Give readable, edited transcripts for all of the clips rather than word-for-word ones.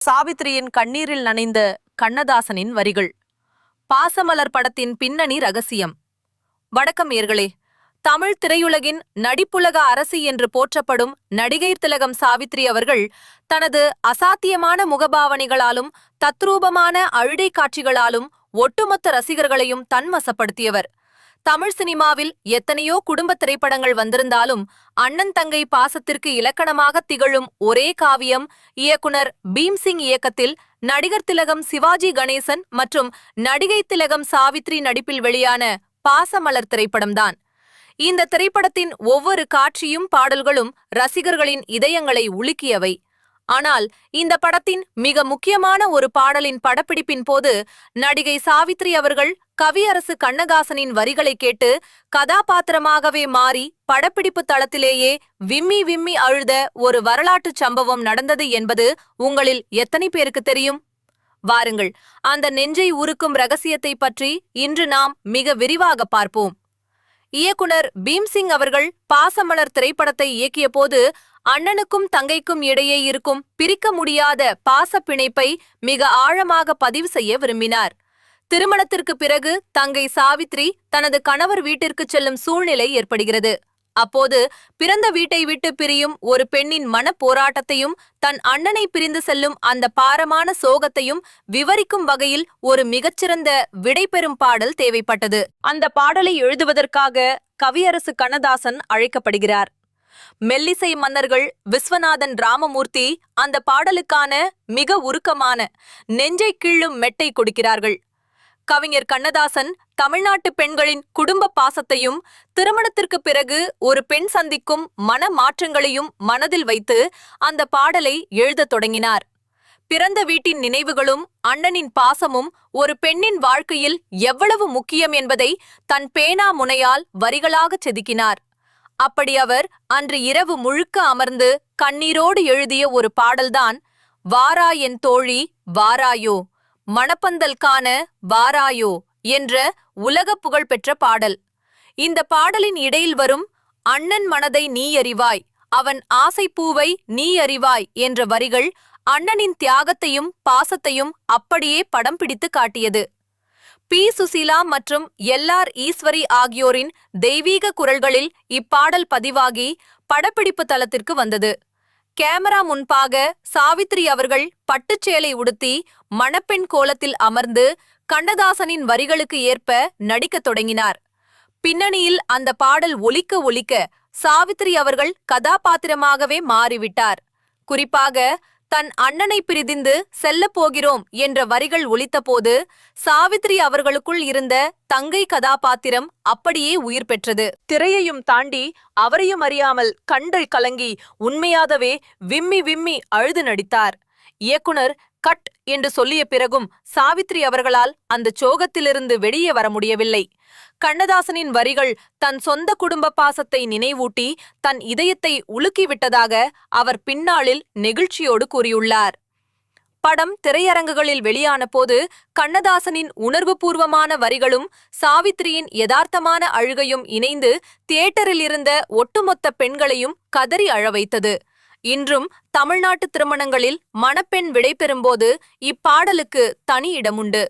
சாவித்திரியின் கண்ணீரில் நனைந்த கண்ணதாசனின் வரிகள். பாசமலர் படத்தின் பின்னணி ரகசியம். வணக்கம் நேயர்களே. தமிழ் திரையுலகின் நடிப்புலக அரசி என்று போற்றப்படும் நடிகை திலகம் சாவித்ரி அவர்கள் தனது அசாத்தியமான முகபாவனைகளாலும் தத்ரூபமான அழுடை காட்சிகளாலும் ஒட்டுமொத்த ரசிகர்களையும் தன்வசப்படுத்தியவர். தமிழ் சினிமாவில் எத்தனையோ குடும்ப திரைப்படங்கள் வந்திருந்தாலும் அண்ணன் தங்கை பாசத்திற்கு இலக்கணமாக திகழும் ஒரே காவியம் இயக்குனர் பீம்சிங் இயக்கத்தில் நடிகர் திலகம் சிவாஜி கணேசன் மற்றும் நடிகை திலகம் சாவித்ரி நடிப்பில் வெளியான பாசமலர் திரைப்படம்தான். இந்த திரைப்படத்தின் ஒவ்வொரு காட்சியும் பாடல்களும் ரசிகர்களின் இதயங்களை உலுக்கியவை. ஆனால் இந்த படத்தின் மிக முக்கியமான ஒரு பாடலின் படப்பிடிப்பின் போது நடிகை சாவித்ரி அவர்கள் கவியரசு கண்ணதாசனின் வரிகளை கேட்டு கதாபாத்திரமாகவே மாறி படப்பிடிப்பு தளத்திலேயே விம்மி விம்மி அழுத ஒரு வரலாற்று சம்பவம் நடந்தது என்பது உங்களில் எத்தனை பேருக்கு தெரியும்? வாருங்கள், அந்த நெஞ்சை உருக்கும் ரகசியத்தை பற்றி இன்று நாம் மிக விரிவாக பார்ப்போம். இயக்குனர் பீம்சிங் அவர்கள் பாசமலர் திரைப்படத்தை இயக்கிய போது அண்ணனுக்கும் தங்கைக்கும் இடையே இருக்கும் பிரிக்க முடியாத பாச பிணைப்பை மிக ஆழமாக பதிவு செய்ய விரும்பினார். திருமணத்திற்கு பிறகு தங்கை சாவித்ரி தனது கணவர் வீட்டிற்கு செல்லும் சூழ்நிலை ஏற்படுகிறது. அப்போது பிறந்த வீட்டை விட்டு பிரியும் ஒரு பெண்ணின் மன போராட்டத்தையும் தன் அண்ணனை பிரிந்து செல்லும் அந்த பாரமான சோகத்தையும் விவரிக்கும் வகையில் ஒரு மிகச்சிறந்த விடைபெறும் பாடல் தேவைப்பட்டது. அந்த பாடலை எழுதுவதற்காக கவியரசு கண்ணதாசன் அழைக்கப்படுகிறார். மெல்லிசை மன்னர்கள் விஸ்வநாதன் ராமமூர்த்தி அந்த பாடலுக்கான மிக உருக்கமான நெஞ்சை கிள்ளும் மெட்டை கொடுக்கிறார்கள். கவிஞர் கண்ணதாசன் தமிழ்நாட்டு பெண்களின் குடும்ப பாசத்தையும் திருமணத்திற்கு பிறகு ஒரு பெண் சந்திக்கும் மன மாற்றங்களையும் மனதில் வைத்து அந்த பாடலை எழுதத் தொடங்கினார். பிறந்த வீட்டின் நினைவுகளும் அண்ணனின் பாசமும் ஒரு பெண்ணின் வாழ்க்கையில் எவ்வளவு முக்கியம் என்பதை தன் பேனா முனையால் வரிகளாக செதுக்கினார். அப்படி அவர் அன்று இரவு முழுக்க அமர்ந்து கண்ணீரோடு எழுதிய ஒரு பாடல்தான் வாரா என் தோழி வாராயோ, மணப்பந்தல் காண வாராயோ என்ற உலக புகழ் பெற்ற பாடல். இந்த பாடலின் இடையில் வரும் அண்ணன் மனதை நீ அறிவாய், அவன் ஆசை பூவை நீ அறிவாய் என்ற வரிகள் அண்ணனின் தியாகத்தையும் பாசத்தையும் அப்படியே படம் பிடித்து காட்டியது. பி. சுசீலா மற்றும் எல்.ஆர். ஈஸ்வரி ஆகியோரின் தெய்வீக குரல்களில் இப்பாடல் பதிவாகி படப்பிடிப்பு தளத்திற்கு வந்தது. கேமரா முன்பாக சாவித்ரி அவர்கள் பட்டுச்சேலை உடுத்தி மணப்பெண் கோலத்தில் அமர்ந்து கண்ணதாசனின் வரிகளுக்கு ஏற்ப நடிக்கத் தொடங்கினார். பின்னணியில் அந்த பாடல் ஒலிக்க ஒலிக்க சாவித்ரி அவர்கள் கதாபாத்திரமாகவே மாறிவிட்டார். குறிப்பாக தன் அண்ணனை பிரிந்து செல்லப் போகிறோம் என்ற வரிகள் ஒலித்தபோது சாவித்ரி அவர்களுக்குள் இருந்த தங்கை கதாபாத்திரம் அப்படியே உயிர் பெற்றது. திரையையும் தாண்டி அவரையும் அறியாமல் கண்கள் கலங்கி உண்மையாகவே விம்மி விம்மி அழுது நடித்தார். இயக்குனர் கட் என்று சொல்லிய பிறகும் சாவித்ரி அவர்களால் அந்த சோகத்திலிருந்து வெளியே வர முடியவில்லை. கண்ணதாசனின் வரிகள் தன் சொந்த குடும்ப பாசத்தை நினைவூட்டி தன் இதயத்தை உலுக்கிவிட்டதாக அவர் பின்னாளில் நெகிழ்ச்சியோடு கூறியுள்ளார். படம் திரையரங்குகளில் வெளியான போது கண்ணதாசனின் உணர்வுபூர்வமான வரிகளும் சாவித்ரியின் யதார்த்தமான அழுகையும் இணைந்து தியேட்டரில் இருந்த ஒட்டுமொத்த பெண்களையும் கதறி அழ வைத்தது. இன்றும் தமிழ்நாட்டு திருமணங்களில் மணப்பெண் விடைபெறும்போது இப்பாடலுக்கு தனி இடமுண்டு.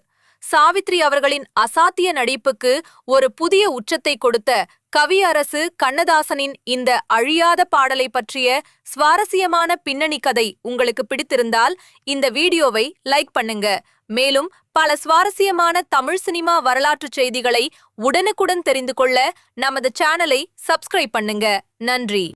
சாவித்ரி அவர்களின் அசாத்திய நடிப்புக்கு ஒரு புதிய உச்சத்தை கொடுத்த கவியரசு கண்ணதாசனின் இந்த அழியாத பாடலை பற்றிய சுவாரஸ்யமான பின்னணி கதை உங்களுக்கு பிடித்திருந்தால் இந்த வீடியோவை லைக் பண்ணுங்க. மேலும் பல சுவாரஸ்யமான தமிழ் சினிமா வரலாற்று செய்திகளை உடனுக்குடன் தெரிந்து கொள்ள நமது சேனலை சப்ஸ்கிரைப் பண்ணுங்க. நன்றி.